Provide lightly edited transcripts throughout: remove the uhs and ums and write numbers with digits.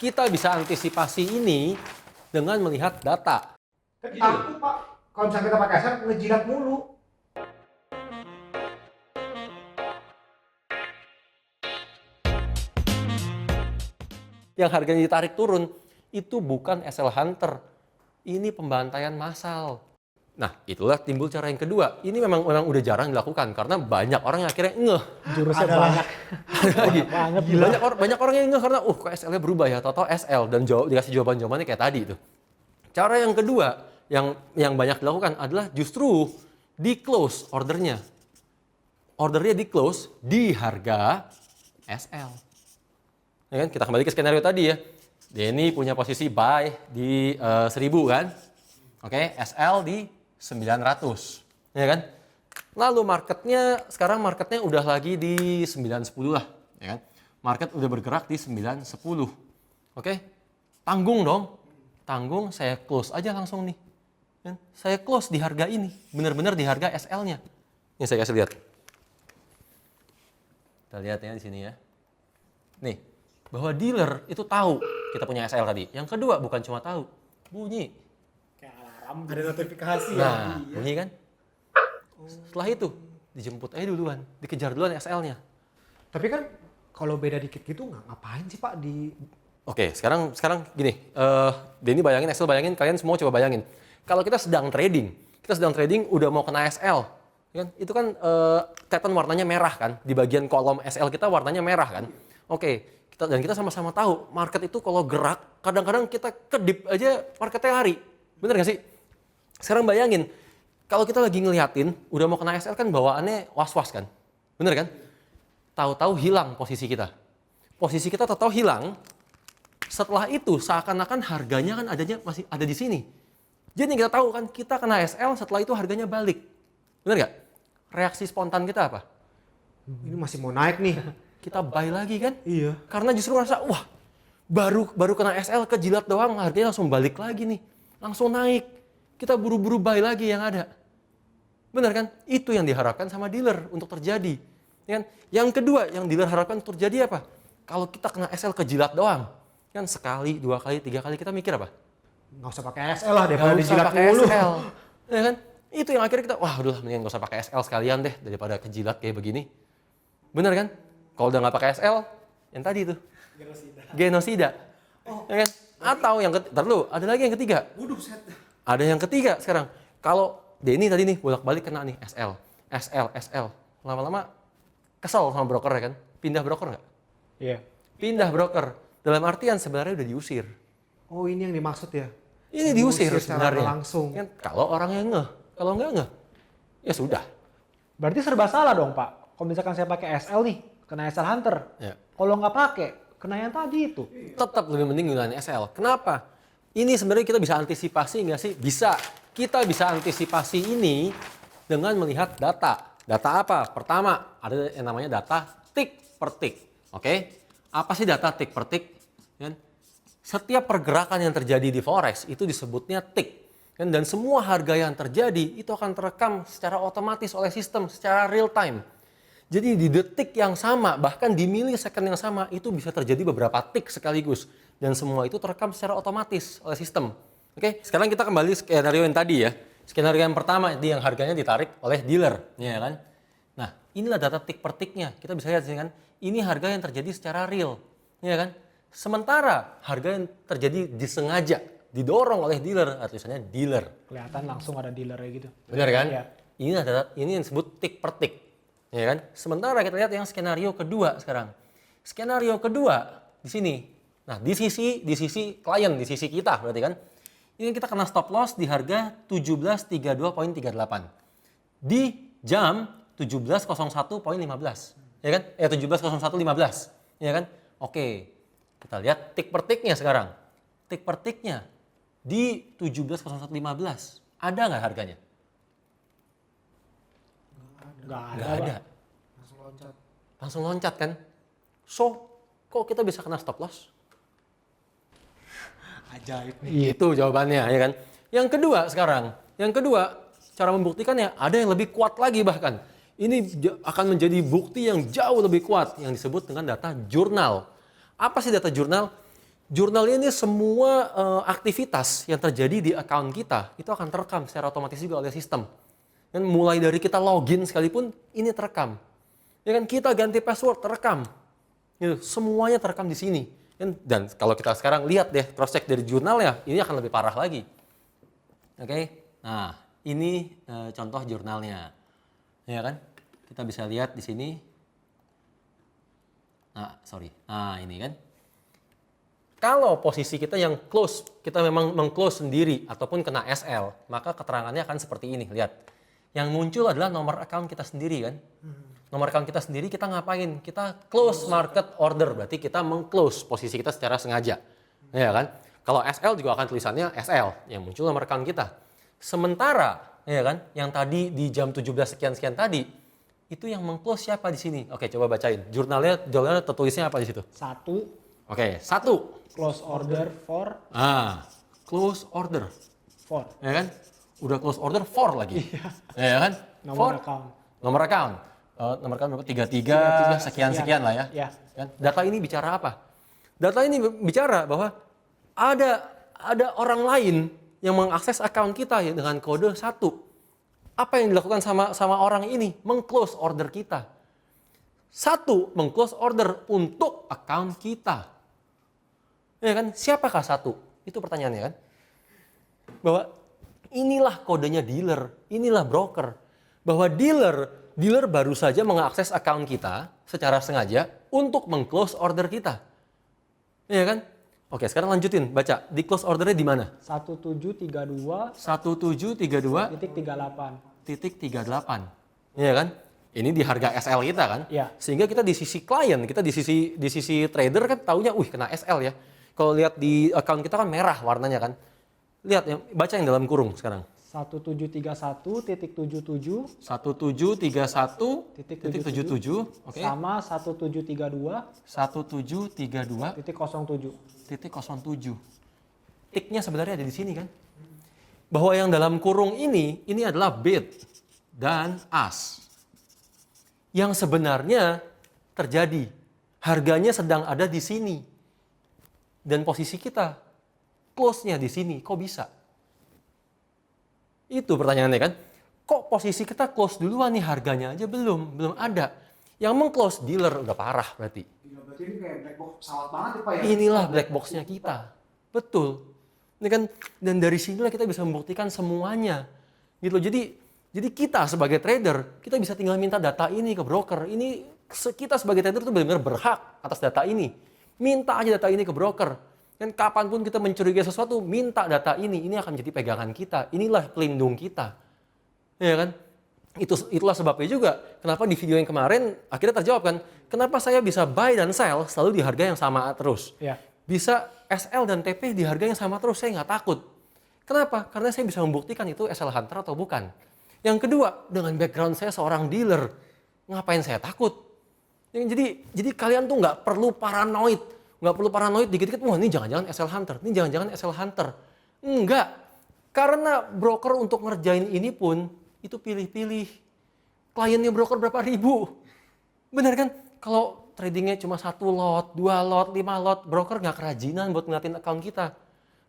kita bisa antisipasi ini dengan melihat data. Kan takut Pak, kalau misalnya kita pakai SL ngejilat mulu. Yang harganya ditarik turun, itu bukan SL Hunter. Ini pembantaian massal. Nah, itulah timbul cara yang kedua. Ini memang udah jarang dilakukan karena banyak orang yang akhirnya ngeh. Jurusnya banyak. Banyak banget. banyak orang yang ngeh karena kok SL-nya berubah ya, atau SL dan dikasih jawabannya kayak tadi itu. Cara yang kedua yang banyak dilakukan adalah justru di close ordernya. Ordernya di close di harga SL. Ya kan? Kita kembali ke skenario tadi ya. Denny punya posisi buy di 1000 kan. Oke, SL di 900. Ya kan? Lalu sekarang marketnya udah lagi di 910 lah. Ya kan? Market udah bergerak di 910. Oke, tanggung dong. Tanggung, saya close aja langsung nih. Kan? Saya close di harga ini. Benar-benar di harga SL-nya. Ini saya kasih lihat. Kita lihat ya di sini ya. Nih, bahwa dealer itu tahu kita punya SL tadi. Yang kedua bukan cuma tahu, bunyi. Kayak alarm. Ada notifikasi ya. Nah, bunyi kan? Setelah itu dijemput aja duluan, dikejar duluan SL-nya. Tapi kan kalau beda dikit gitu ngapain sih Pak di... Oke, sekarang gini, Denny bayangin, SL bayangin, kalian semua coba bayangin. Kalau kita sedang trading udah mau kena SL, kan? Itu kan kelihatan warnanya merah kan, di bagian kolom SL kita warnanya merah kan. Oke, kita sama-sama tahu market itu kalau gerak, kadang-kadang kita kedip aja marketnya lari. Bener gak sih? Sekarang bayangin, kalau kita lagi ngeliatin, udah mau kena SL kan bawaannya was-was kan? Bener kan? Tahu-tahu hilang posisi kita. Posisi kita tahu-tahu hilang, setelah itu seakan-akan harganya kan masih ada di sini. Jadi kita tahu kan kita kena SL, setelah itu harganya balik. Bener gak? Reaksi spontan kita apa? Ini masih mau naik nih. Kita buy lagi kan? Iya. Karena justru merasa, wah baru kena SL kejilat doang, harganya langsung balik lagi nih. Langsung naik. Kita buru-buru buy lagi yang ada. Benar kan? Itu yang diharapkan sama dealer untuk terjadi. Ya kan? Yang kedua yang dealer harapkan untuk terjadi apa? Kalau kita kena SL kejilat doang, kan sekali, 2 kali, 3 kali kita mikir apa? Nggak usah pakai SL lah daripada Nggak usah dijilat pakai mulu. SL. Ya kan? Itu yang akhirnya kita, wah udah mendingan nggak usah pakai SL sekalian deh daripada kejilat kayak begini. Benar kan? Kalau udah nggak pakai SL, yang tadi tuh. Genosida. Ya kan? Atau yang ada lagi yang ketiga. Ada yang ketiga sekarang. Kalau Denny tadi nih bolak-balik kena nih SL. Lama-lama kesel sama broker ya kan? Pindah broker nggak? Iya. Pindah broker. Dalam artian sebenarnya udah diusir. Oh ini yang dimaksud ya? Ini diusir secara sebenarnya. langsung. Kan, kalau orangnya ngeh. Kalau nggak ngeh, ya sudah. Berarti serba salah dong Pak. Kalau misalkan saya pakai SL nih, kena SL Hunter. Ya. Kalau nggak pakai, kena yang tadi itu. Tetap lebih mending gunain SL. Kenapa? Ini sebenarnya kita bisa antisipasi nggak sih? Bisa. Kita bisa antisipasi ini dengan melihat data. Data apa? Pertama, ada yang namanya data tick per tick. Oke? Apa sih data tick per tick? Kan? Setiap pergerakan yang terjadi di forex itu disebutnya tick. Kan? Dan semua harga yang terjadi itu akan terekam secara otomatis oleh sistem, secara real time. Jadi di detik yang sama, bahkan di milisecond yang sama, itu bisa terjadi beberapa tick sekaligus. Dan semua itu terekam secara otomatis oleh sistem. Oke, sekarang kita kembali skenario yang tadi ya. Skenario yang pertama, yang harganya ditarik oleh dealer. Ya kan? Nah, inilah data tick per ticknya. Kita bisa lihat kan, ini harga yang terjadi secara real. Ya kan? Sementara harga yang terjadi disengaja, didorong oleh dealer, tulisannya dealer. Kelihatan langsung ada dealernya gitu. Benar kan? Iya. Ini yang disebut tick per tick. Ya kan? Sementara kita lihat yang skenario kedua sekarang. Skenario kedua di sini. Nah, di sisi klien, di sisi kita berarti kan. Ini kita kena stop loss di harga 1732.38. Di jam 17.01.15. Ya kan? 17.01.15. Ya kan? Oke. Kita lihat tick per ticknya sekarang. Tick per ticknya di 17.01.15. Ada nggak harganya? Nggak Nggak ada. Loncat. Langsung loncat kan? So, kok kita bisa kena stop loss? Ajaib nih. Itu jawabannya ya kan. Yang kedua sekarang, cara membuktikannya ada yang lebih kuat lagi bahkan. Ini akan menjadi bukti yang jauh lebih kuat yang disebut dengan data jurnal. Apa sih data jurnal? Jurnalnya ini semua aktivitas yang terjadi di account kita itu akan terekam secara otomatis juga oleh sistem. Dan mulai dari kita login sekalipun ini terekam. Ya kan kita ganti password terekam. Gitu, semuanya terekam di sini. Dan kalau kita sekarang lihat deh cross check dari jurnalnya, ini akan lebih parah lagi. Oke. Nah, ini contoh jurnalnya. Ya kan? Kita bisa lihat di sini. Nah, ini kan. Kalau posisi kita yang close, kita memang meng-close sendiri ataupun kena SL, maka keterangannya akan seperti ini. Lihat. Yang muncul adalah nomor account kita sendiri kan. Nomor account kita sendiri kita ngapain? Kita close market order, berarti kita meng-close posisi kita secara sengaja. Ya kan? Kalau SL juga akan tulisannya SL, yang muncul nomor account kita. Sementara, ya kan, yang tadi di jam 17 sekian-sekian tadi, itu yang meng-close siapa di sini? Oke, coba bacain. Jurnalnya tertulisnya apa di situ? 1. Oke, 1. Close order for. Close order. For. Ya kan? Udah close order for lagi. Ya kan? Nomor account. Nomor account. Nomor account berapa? 33 sekian-sekian lah ya. Ya. Kan? Data ini bicara apa? Data ini bicara bahwa ada orang lain yang mengakses account kita ya, dengan kode 1. Apa yang dilakukan sama orang ini? Meng-close order kita. 1, meng-close order untuk account kita. Ya kan? Siapakah 1? Itu pertanyaannya kan? Bahwa inilah kodenya dealer, inilah broker. Bahwa dealer baru saja mengakses account kita secara sengaja untuk meng-close order kita. Ya kan? Oke, sekarang lanjutin, baca. Di close ordernya di mana? 1732. 1732.38. Iya kan? Ini di harga SL kita kan? Iya. Sehingga kita di sisi klien, kita di sisi trader kan taunya, kena SL ya. Kalau lihat di account kita kan merah warnanya kan. Lihat, baca yang dalam kurung sekarang. 1731.77 1731.77 oke. sama 1732 1732.07. 07. Tiknya sebenarnya ada di sini kan. Bahwa yang dalam kurung ini adalah bid dan ask. Yang sebenarnya terjadi. Harganya sedang ada di sini. Dan posisi kita close-nya di sini. Kok bisa? Itu pertanyaannya kan. Kok posisi kita close duluan nih, harganya aja belum ada. Yang meng-close dealer udah parah berarti. Berarti ini kayak black box pesawat banget ya Pak ya? Inilah black box-nya kita. Betul. Ini kan, dan dari sinilah kita bisa membuktikan semuanya. Gitu. Jadi kita sebagai trader, kita bisa tinggal minta data ini ke broker. Ini kita sebagai trader itu benar-benar berhak atas data ini. Minta aja data ini ke broker. Dan kapanpun kita mencurigai sesuatu, minta data ini. Ini akan menjadi pegangan kita. Inilah pelindung kita. Ya kan? Itulah sebabnya juga kenapa di video yang kemarin akhirnya terjawab kan, kenapa saya bisa buy dan sell selalu di harga yang sama terus. Ya. Bisa SL dan TP di harga yang sama terus, saya nggak takut. Kenapa? Karena saya bisa membuktikan itu SL Hunter atau bukan. Yang kedua, dengan background saya seorang dealer, ngapain saya takut? Jadi kalian tuh nggak perlu paranoid. Nggak perlu paranoid dikit-dikit, wah ini jangan-jangan SL Hunter, ini jangan-jangan SL Hunter. Enggak. Karena broker untuk ngerjain ini pun, itu pilih-pilih. Kliennya broker berapa ribu. Benar kan? Kalau tradingnya cuma 1 lot, 2 lot, 5 lot, broker nggak kerajinan buat ngeliatin account kita.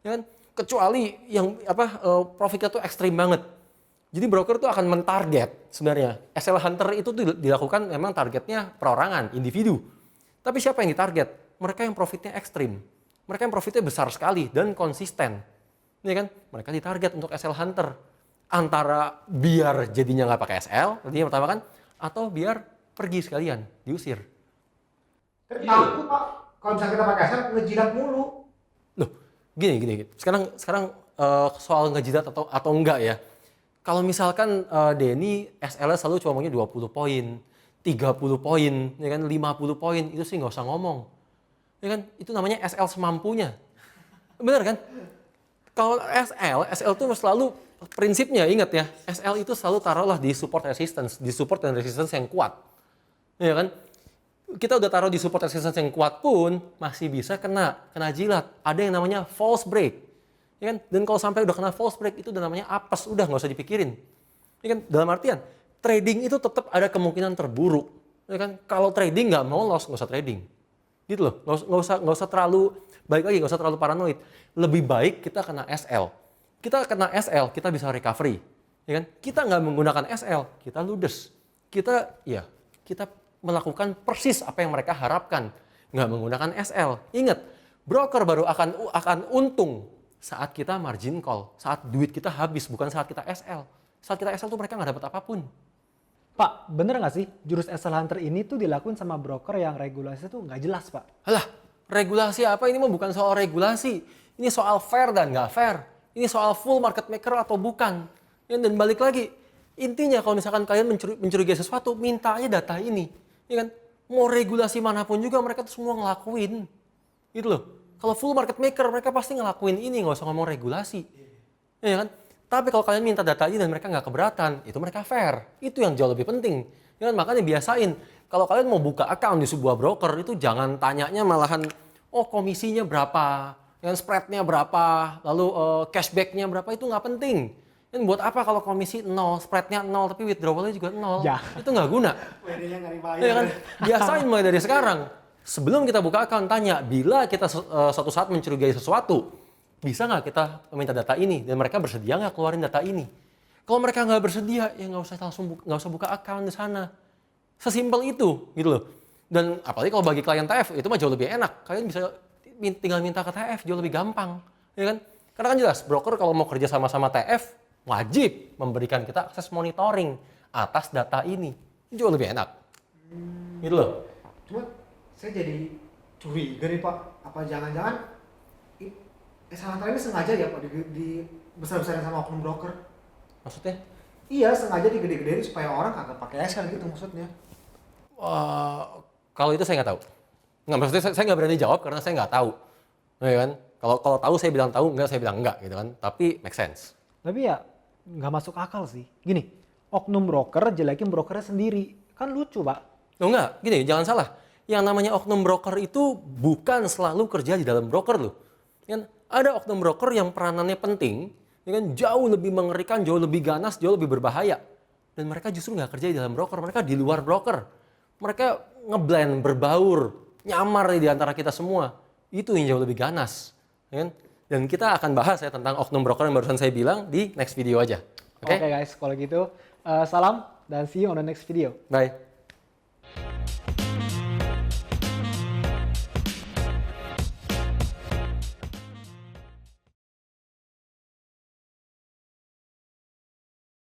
Ya kan? Kecuali yang profitnya tuh ekstrim banget. Jadi broker tuh akan mentarget sebenarnya. SL Hunter itu tuh dilakukan memang targetnya perorangan, individu. Tapi siapa yang ditarget? Mereka yang profitnya ekstrim. Mereka yang profitnya besar sekali dan konsisten. Ini kan? Mereka ditarget untuk SL Hunter. Antara biar jadinya nggak pakai SL, tadi yang pertama kan, atau biar pergi sekalian, diusir. Tapi takut Pak, kalau misalnya kita pakai SL ngejilat mulu. Loh, gini. Sekarang soal ngejilat atau enggak ya. Kalau misalkan Denny SL-nya selalu cuma maunya 20 poin, 30 poin, ya kan 50 poin, itu sih nggak usah ngomong. Ya kan, itu namanya SL semampunya. Benar kan? Kalau SL tuh selalu prinsipnya, ingat ya, SL itu selalu taruhlah di support dan resistance yang kuat. Ya kan? Kita udah taruh di support resistance yang kuat pun masih bisa kena jilat. Ada yang namanya false break. Ya kan? Dan kalau sampai udah kena false break itu udah namanya apes, udah nggak usah dipikirin. Ya kan? Dalam artian trading itu tetap ada kemungkinan terburuk. Ya kan? Kalau trading nggak mau loss, nggak usah trading. Gitu loh, nggak usah terlalu, baik lagi nggak usah terlalu paranoid. Lebih baik kita kena SL. Kita kena SL, kita bisa recovery. Ya kan? Kita nggak menggunakan SL, kita ludes. Kita melakukan persis apa yang mereka harapkan. Nggak menggunakan SL. Ingat, broker baru akan untung saat kita margin call, saat duit kita habis, bukan saat kita SL. Saat kita SL tuh mereka nggak dapat apapun. Pak, bener nggak sih jurus SL Hunter ini tuh dilakuin sama broker yang regulasinya tuh nggak jelas, Pak? Alah, regulasi apa? Ini mah bukan soal regulasi. Ini soal fair dan nggak fair. Ini soal full market maker atau bukan. Ya, dan balik lagi, intinya kalau misalkan kalian mencurigai sesuatu, minta aja data ini. Ya kan? Mau regulasi manapun juga mereka tuh semua ngelakuin. Gitu loh. Kalau full market maker mereka pasti ngelakuin ini, nggak usah ngomong regulasi. Ya kan? Tapi kalau kalian minta data ini dan mereka nggak keberatan, itu mereka fair. Itu yang jauh lebih penting. Ya kan? Makanya biasain, kalau kalian mau buka account di sebuah broker, itu jangan tanyanya malahan, oh komisinya berapa, yang spreadnya berapa, lalu cashbacknya berapa, itu nggak penting. Dan buat apa kalau komisi 0, spreadnya 0, tapi withdrawalnya juga 0, Ya. itu nggak guna. WD-nya nggak dibayar. Ya kan? Biasain mulai dari sekarang. Sebelum kita buka account, tanya, bila kita suatu saat mencurigai sesuatu, bisa nggak kita meminta data ini? Dan mereka bersedia nggak keluarin data ini? Kalau mereka nggak bersedia, ya nggak usah buka account di sana. Sesimpel itu, gitu loh. Dan apalagi kalau bagi klien TF, itu mah jauh lebih enak. Kalian bisa tinggal minta ke TF, jauh lebih gampang. Ya kan? Karena kan jelas, broker kalau mau kerja sama-sama TF, wajib memberikan kita akses monitoring atas data ini. Jauh lebih enak. Gitu loh. Cuma saya jadi curiga nih Pak, apa jangan-jangan SL Hunter ini sengaja ya Pak di besar-besarin sama oknum broker? Maksudnya? Iya, sengaja digede-gedein supaya orang kagak pakai SL gitu maksudnya. Kalau itu saya nggak tahu. Nggak, maksudnya saya nggak berani jawab karena saya nggak tahu. Ya kan? Kalau tahu saya bilang tahu, nggak saya bilang enggak gitu kan. Tapi make sense. Tapi ya nggak masuk akal sih. Gini, oknum broker jelekin brokernya sendiri. Kan lucu, Pak. Oh enggak, gini, jangan salah. Yang namanya oknum broker itu bukan selalu kerja di dalam broker loh. Kan ada oknum broker yang peranannya penting, ya kan, jauh lebih mengerikan, jauh lebih ganas, jauh lebih berbahaya. Dan mereka justru nggak kerja di dalam broker, mereka di luar broker. Mereka ngeblend, berbaur, nyamar di antara kita semua. Itu yang jauh lebih ganas. Ya kan? Dan kita akan bahas ya tentang oknum broker yang barusan saya bilang di next video aja. Oke? Oke guys, kalau gitu salam dan see you on the next video. Bye.